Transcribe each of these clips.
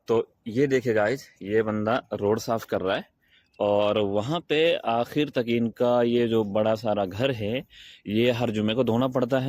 तो ये देखिए गाइज, ये बंदा रोड साफ कर रहा है और वहाँ पे आखिर तक इनका ये जो बड़ा सारा घर है ये हर जुमे को धोना पड़ता है।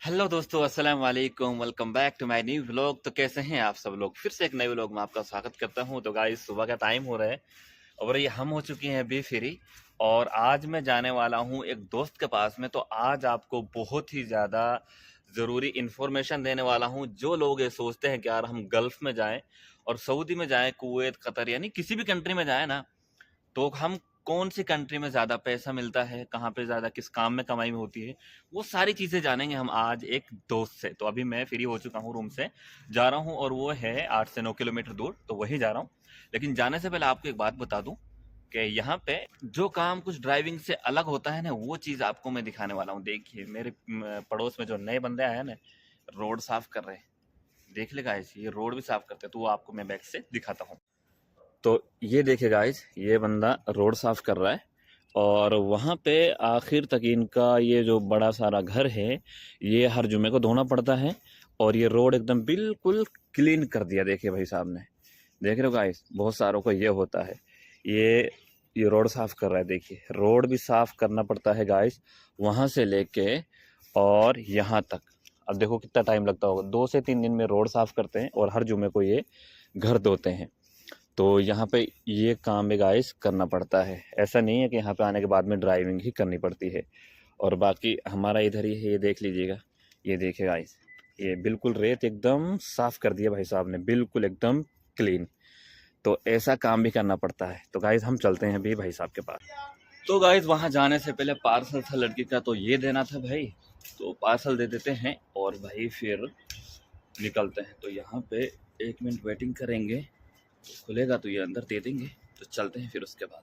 हेलो दोस्तों, अस्सलाम वालेकुम, welcome back to my new vlog. तो कैसे हैं आप सब लोग? फिर से एक नए व्लॉग में आपका स्वागत करता हूं। तो गाइस, सुबह का टाइम हो रहा है और ये हम हो चुके हैं बी फ्री और आज मैं जाने वाला हूं एक दोस्त के पास में। तो आज आपको बहुत ही ज़्यादा ज़रूरी इन्फॉर्मेशन देने वाला हूं। जो लोग ये सोचते हैं कि यार हम गल्फ़ में जाएं और सऊदी में जाएं, कुवैत, कतर, यानी किसी भी कंट्री में जाएं ना, तो हम कौन सी कंट्री में ज़्यादा पैसा मिलता है, कहाँ पे ज़्यादा किस काम में कमाई होती है, वो सारी चीज़ें जानेंगे हम आज एक दोस्त से। तो अभी मैं फ्री हो चुका हूँ, रूम से जा रहा हूँ और वो है 8 से 9 किलोमीटर दूर, तो वहीं जा रहा हूँ। लेकिन जाने से पहले आपको एक बात बता दूँ कि यहाँ पे जो काम कुछ ड्राइविंग से अलग होता है ना, वो चीज़ आपको मैं दिखाने वाला हूँ। देखिए मेरे पड़ोस में जो नए बंदे आए हैं ना, रोड साफ कर रहे हैं। देख ले गाइस, ये रोड भी साफ करते हैं, तो वो आपको मैं बैक से दिखाता हूँ। तो ये देखिए गाइस, ये बंदा रोड साफ कर रहा है और वहाँ पे आखिर तक इनका ये जो बड़ा सारा घर है ये हर जुमे को धोना पड़ता है और ये रोड एकदम बिल्कुल क्लीन कर दिया। देखिए भाई साहब ने, देख रहे हो गाइस, बहुत सारों को ये होता है। ये रोड साफ कर रहा है। देखिए रोड भी साफ करना पड़ता है गाइस, वहाँ से लेके और यहाँ तक। अब देखो कितना टाइम लगता होगा। 2 से 3 दिन में रोड साफ करते हैं और हर जुमे को ये घर धोते हैं। तो यहाँ पे ये काम भी गाइस करना पड़ता है। ऐसा नहीं है कि यहाँ पे आने के बाद में ड्राइविंग ही करनी पड़ती है। और बाकी हमारा इधर ही है, ये देख लीजिएगा। ये देखिए गाइस, ये बिल्कुल रेत एकदम साफ़ कर दिया भाई साहब ने, बिल्कुल एकदम क्लीन। तो ऐसा काम भी करना पड़ता है। तो गाइस हम चलते हैं अभी भाई साहब के पास। तो गाइस वहाँ जाने से पहले पार्सल था लड़की का, तो ये देना था भाई, तो पार्सल दे देते हैं और भाई फिर निकलते हैं। तो यहाँ पे 1 मिनट वेटिंग करेंगे, तो खुलेगा तो ये अंदर दे देंगे। तो चलते हैं फिर उसके बाद।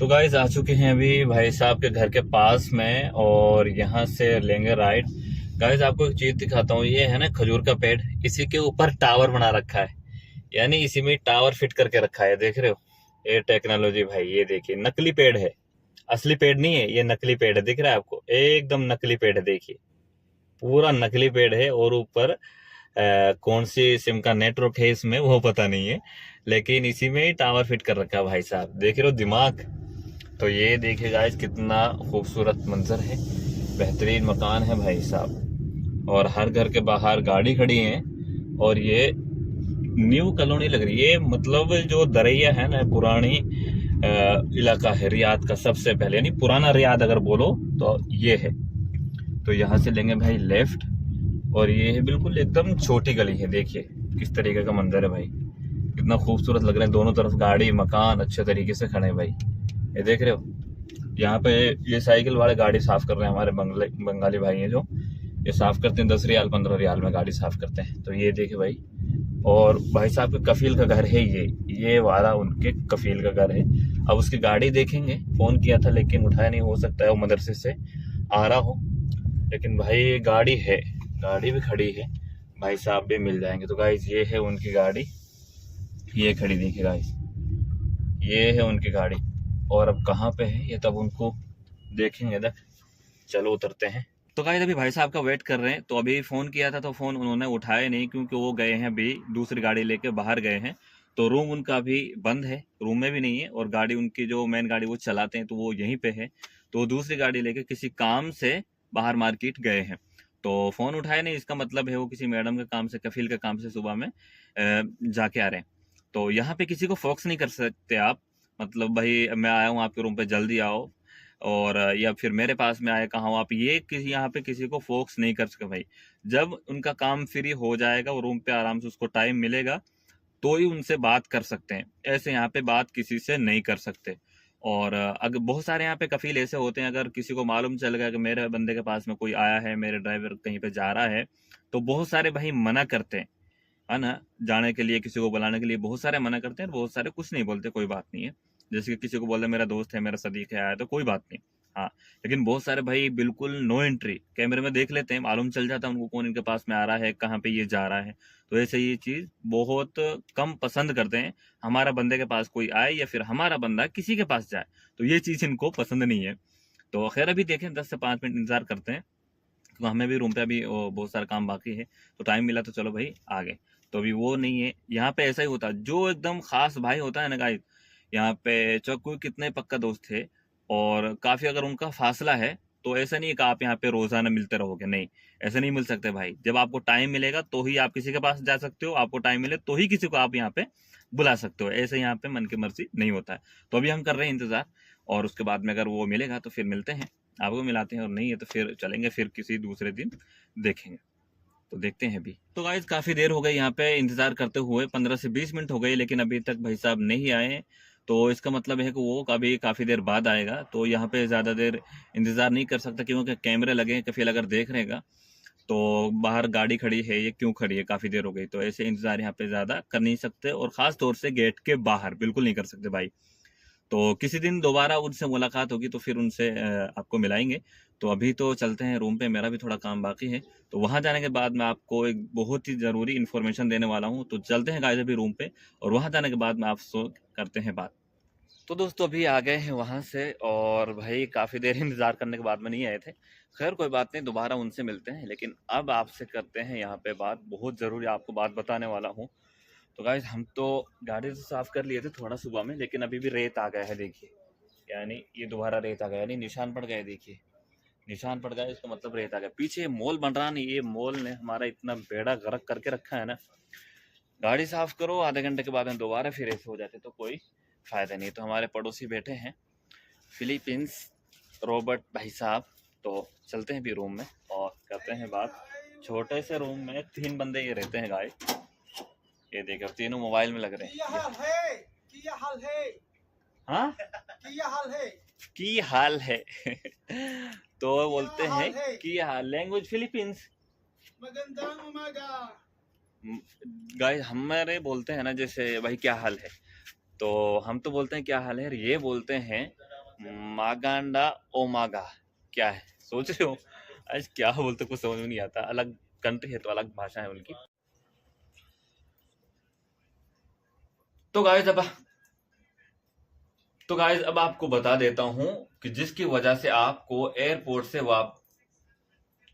तो गाइस आ चुके हैं अभी भाई साहब के घर के पास में और यहाँ से लेंगे राइट। गाइस आपको एक चीज दिखाता हूँ, ये है ना खजूर का पेड़, इसी के ऊपर टावर बना रखा है, यानी इसी में टावर फिट करके रखा है। देख रहे हो ये टेक्नोलॉजी भाई। ये देखिए नकली पेड़ है, असली पेड़ नहीं है, ये नकली पेड़ है। दिख रहा है आपको, एकदम नकली पेड़ है। देखिए पूरा नकली पेड़ है और ऊपर कौन सी सिम का नेटवर्क है इसमें वो पता नहीं है, लेकिन इसी में ही टावर फिट कर रखा है भाई साहब। देख रहे हो दिमाग। तो ये देखिए गाइस कितना खूबसूरत मंजर है, बेहतरीन मकान है भाई साहब। और हर घर के बाहर गाड़ी खड़ी है और ये न्यू कॉलोनी लग रही है। मतलब जो दरैया है ना, पुरानी इलाका है रियाद का, सबसे पहले यानी पुराना रियाद अगर बोलो तो ये है। तो यहाँ से लेंगे भाई लेफ्ट और ये है बिल्कुल एकदम छोटी गली है। देखिए किस तरीके का मंजर है भाई, कितना खूबसूरत लग रहा है। दोनों तरफ गाड़ी मकान अच्छे तरीके से खड़े हैं भाई। ये देख रहे हो, यहाँ पे ये साइकिल वाले गाड़ी साफ कर रहे हैं। हमारे बंगाली भाई हैं जो ये साफ करते हैं, 10 रियाल 15 रियाल में गाड़ी साफ करते हैं। तो ये देखे भाई, और भाई साहब के कफील का घर है ये वाला उनके कफील का घर है। अब उसकी गाड़ी देखेंगे, फोन किया था लेकिन उठाया नहीं, हो सकता है वो मदरसे से आ रहा हो। लेकिन भाई गाड़ी है, गाड़ी भी खड़ी है, भाई साहब भी मिल जाएंगे। तो गाइस ये है उनकी गाड़ी, ये खड़ी देखिए गाइस, ये है उनकी गाड़ी। और अब कहाँ पे है ये तब उनको देखेंगे ना। चलो उतरते हैं। तो गाइस अभी भाई साहब का वेट कर रहे हैं। तो अभी फ़ोन किया था तो फ़ोन उन्होंने उठाया नहीं, क्योंकि वो गए हैं अभी दूसरी गाड़ी लेके बाहर गए हैं। तो रूम उनका अभी बंद है, रूम में भी नहीं है, और गाड़ी उनकी जो मेन गाड़ी वो चलाते हैं तो वो यहीं पे है। तो वो दूसरी गाड़ी लेके किसी काम से बाहर मार्केट गए हैं। तो फ़ोन उठाया नहीं, इसका मतलब है वो किसी मैडम के काम से, कफील के काम से सुबह में जाके आ रहे हैं। तो यहाँ पे किसी को फोकस नहीं कर सकते आप, मतलब भाई मैं आया हूँ आपके रूम पे, जल्दी आओ। और या फिर मेरे पास में आए कहाँ हो आप, ये किसी यहाँ पे किसी को फोर्स नहीं कर सके भाई। जब उनका काम फ्री हो जाएगा और रूम पे आराम से उसको टाइम मिलेगा तो ही उनसे बात कर सकते हैं, ऐसे यहाँ पे बात किसी से नहीं कर सकते। और अगर बहुत सारे यहाँ पे कफील ऐसे होते हैं, अगर किसी को मालूम चल गया कि मेरे बंदे के पास में कोई आया है, मेरे ड्राइवर कहीं पे जा रहा है, तो बहुत सारे भाई मना करते हैं, है ना, जाने के लिए, किसी को बुलाने के लिए बहुत सारे मना करते हैं, बहुत सारे कुछ नहीं बोलते, कोई बात नहीं है। जैसे कि किसी को बोल दे मेरा दोस्त है, मेरा सदीक है, आया तो कोई बात नहीं। हाँ, लेकिन बहुत सारे भाई बिल्कुल नो एंट्री, कैमरे में देख लेते हैं, मालूम चल जाता है उनको कौन इनके पास में आ रहा है, कहाँ पे ये जा रहा है। तो ऐसे ये चीज़ बहुत कम पसंद करते हैं, हमारा बंदे के पास कोई आए या फिर हमारा बंदा किसी के पास जाए, तो ये चीज़ इनको पसंद नहीं है। तो खैर अभी देखें 10 से 5 मिनट इंतजार करते हैं, तो हमें भी रूम पे अभी बहुत सारा काम बाकी है, तो टाइम मिला तो चलो भाई आ गए। तो अभी वो नहीं है यहाँ पे, ऐसा ही होता है जो एकदम खास भाई होता है ना गाइस, यहाँ पे चाहे कोई कितने पक्का दोस्त है और काफी अगर उनका फासला है, तो ऐसा नहीं है कि आप यहाँ पे रोजाना मिलते रहोगे, नहीं, ऐसे नहीं मिल सकते भाई। जब आपको टाइम मिलेगा तो ही आप किसी के पास जा सकते हो, आपको टाइम मिले तो ही किसी को आप यहाँ पे बुला सकते हो, ऐसे यहाँ पे मन की मर्जी नहीं होता है। तो अभी हम कर रहे हैं इंतजार, और उसके बाद में अगर वो मिलेगा तो फिर मिलते हैं, आपको मिलाते हैं, और नहीं है तो फिर चलेंगे, फिर किसी दूसरे दिन देखेंगे। तो देखते हैं अभी। तो गाइज काफी देर हो गई यहाँ पे इंतजार करते हुए, 15 से 20 मिनट हो गए, लेकिन अभी तक भाई साहब नहीं आए हैं। तो इसका मतलब है कि वो कभी काफी देर बाद आएगा, तो यहाँ पे ज्यादा देर इंतजार नहीं कर सकता, क्योंकि कैमरे लगे हैं, कफील अगर देख रहेगा तो बाहर गाड़ी खड़ी है, ये क्यों खड़ी है, काफी देर हो गई, तो ऐसे इंतजार यहाँ पे ज्यादा कर नहीं सकते, और खास तौर से गेट के बाहर बिल्कुल नहीं कर सकते भाई। तो किसी दिन दोबारा उनसे मुलाकात होगी तो फिर उनसे आपको मिलाएंगे। तो अभी तो चलते हैं रूम पे, मेरा भी थोड़ा काम बाकी है, तो वहां जाने के बाद मैं आपको एक बहुत ही ज़रूरी इन्फॉर्मेशन देने वाला हूं। तो चलते हैं गाइस अभी रूम पे, और वहां जाने के बाद में आपसे करते हैं बात। तो दोस्तों अभी आ गए हैं वहां से, और भाई काफ़ी देर इंतज़ार करने के बाद में नहीं आए थे। खैर कोई बात नहीं, दोबारा उनसे मिलते हैं, लेकिन अब आपसे करते हैं यहाँ पे बात, बहुत ज़रूरी आपको बात बताने वाला हूँ। तो गाइज हम तो गाड़ी तो साफ कर लिए थे थोड़ा सुबह में, लेकिन अभी भी रेत आ गया है, देखिए, यानी ये दोबारा रेत आ गया, यानी निशान पड़ गए, देखिए निशान पड़ गया, इसका मतलब रेत आ गया। पीछे मॉल बन रहा नहीं, ये मॉल ने हमारा इतना बेड़ा गर्क करके रखा है ना, गाड़ी साफ करो आधे घंटे के बाद में दोबारा फिर ऐसे हो जाते, तो कोई फायदा नहीं। तो हमारे पड़ोसी बैठे हैं फिलीपींस रॉबर्ट भाई साहब, तो चलते हैं भी रूम में और करते हैं बात। छोटे से रूम में 3 बंदे ये रहते हैं गाइस, ये देखो तीनों मोबाइल में लग रहे हैं। क्या हाल है? हाँ, क्या हाल है? की हाल है तो बोलते हैं की हाल, language Philippines. Magandang umaga. Guys हमारे बोलते हैं ना, जैसे भाई क्या हाल है, तो हम तो बोलते हैं क्या हाल है, और ये बोलते हैं मागांडा ओमागा, क्या है सोच रहे हो, आज क्या बोलते कुछ समझ में नहीं आता, अलग कंट्री है तो अलग भाषा है उनकी। तो गाइस अब आपको बता देता हूं कि जिसकी वजह से आपको एयरपोर्ट से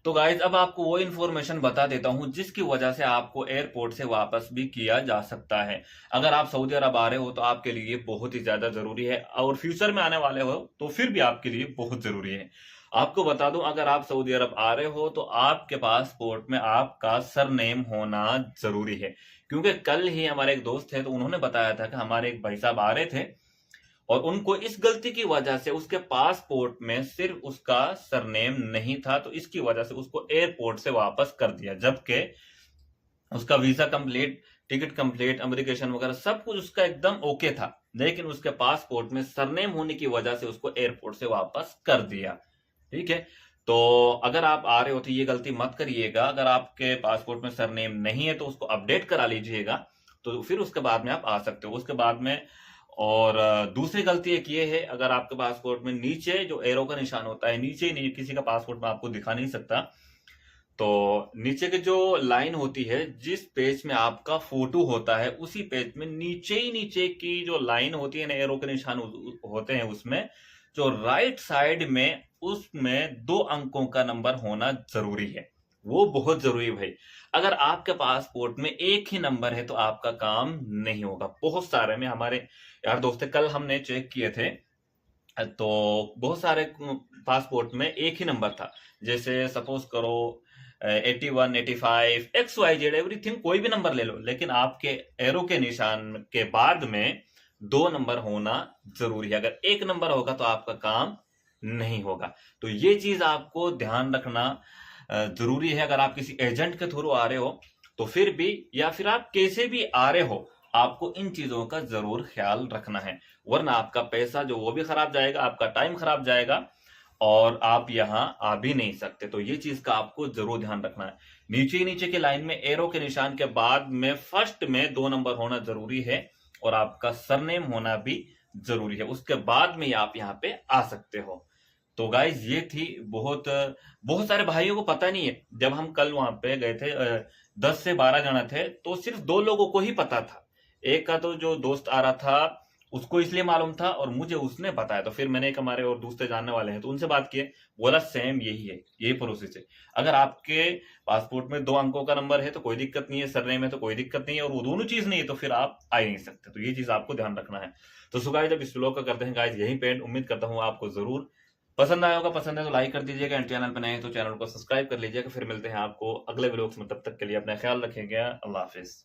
तो गाइज अब आपको वो इन्फॉर्मेशन बता देता हूं जिसकी वजह से आपको एयरपोर्ट से वापस भी किया जा सकता है। अगर आप सऊदी अरब आ रहे हो तो आपके लिए बहुत ही ज्यादा जरूरी है, और फ्यूचर में आने वाले हो तो फिर भी आपके लिए बहुत जरूरी है। आपको बता दूं, अगर आप सऊदी अरब आ रहे हो तो आपके पासपोर्ट में आपका सरनेम होना जरूरी है, क्योंकि कल ही हमारे एक दोस्त थे तो उन्होंने बताया था कि हमारे एक भाई साहब आ रहे थे और उनको इस गलती की वजह से उसके पासपोर्ट में सिर्फ उसका सरनेम नहीं था, तो इसकी वजह से उसको एयरपोर्ट से वापस कर दिया, जबकि उसका वीजा कंप्लीट, टिकट कंप्लीट, अमेरिकेशन वगैरह सब कुछ उसका एकदम ओके था, लेकिन उसके पासपोर्ट में सरनेम होने की वजह से उसको एयरपोर्ट से वापस कर दिया। ठीक है, तो अगर आप आ रहे हो तो ये गलती मत करिएगा, अगर आपके पासपोर्ट में सरनेम नहीं है तो उसको अपडेट करा लीजिएगा, तो फिर उसके बाद में आप आ सकते हो उसके बाद में। और दूसरी गलती एक ये है, अगर आपके पासपोर्ट में नीचे जो एरो का निशान होता है, नीचे नहीं, किसी का पासपोर्ट में आपको दिखा नहीं सकता, तो नीचे की जो लाइन होती है, जिस पेज में आपका फोटो होता है उसी पेज में नीचे ही नीचे की जो लाइन होती है ना, एरो के निशान होते हैं, उसमें जो राइट साइड में, उसमें 2 अंकों का नंबर होना जरूरी है, वो बहुत जरूरी है भाई। अगर आपके पासपोर्ट में एक ही नंबर है तो आपका काम नहीं होगा। बहुत सारे में हमारे यार दोस्त कल हमने चेक किए थे, तो बहुत सारे पासपोर्ट में एक ही नंबर था, जैसे सपोज करो 81, 85, XYZ एवरीथिंग, कोई भी नंबर ले लो, लेकिन आपके एरो के निशान के बाद में 2 नंबर होना जरूरी है। अगर एक नंबर होगा तो आपका काम नहीं होगा। तो ये चीज आपको ध्यान रखना जरूरी है। अगर आप किसी एजेंट के थ्रू आ रहे हो तो फिर भी, या फिर आप कैसे भी आ रहे हो, आपको इन चीजों का जरूर ख्याल रखना है, वरना आपका पैसा जो वो भी खराब जाएगा, आपका टाइम खराब जाएगा और आप यहां आ भी नहीं सकते। तो ये चीज का आपको जरूर ध्यान रखना है। नीचे के लाइन में एरो के निशान के बाद में फर्स्ट में 2 नंबर होना जरूरी है और आपका सरनेम होना भी जरूरी है। उसके बाद में आप यहाँ पे आ सकते हो। तो गाइज ये थी, बहुत बहुत सारे भाइयों को पता नहीं है। जब हम कल वहां पे गए थे 10 से 12 जना थे, तो सिर्फ 2 लोगों को ही पता था। एक का तो जो दोस्त आ रहा था उसको इसलिए मालूम था और मुझे उसने बताया। तो फिर मैंने एक हमारे और दूसरे जानने वाले हैं तो उनसे बात किए, बोला सेम यही है, यही प्रोसेस है। अगर आपके पासपोर्ट में 2 अंकों का नंबर है तो कोई दिक्कत नहीं है, सरनेम है तो कोई दिक्कत नहीं है, और वो दोनों चीज नहीं है तो फिर आप आ ही नहीं सकते। तो ये चीज आपको ध्यान रखना है। तो सो गाइस, जब इस व्लॉग का करते हैं गाइस यहीं पे एंड। उम्मीद करता हूँ आपको जरूर पसंद आया होगा। पसंद है तो लाइक कर दीजिएगा, एंड चैनल पर नए हैं तो चैनल को सब्सक्राइब कर लीजिएगा। फिर मिलते हैं आपको अगले व्लॉग्स में, तब तक के लिए अपना ख्याल रखेंगे। अल्लाह हाफिज।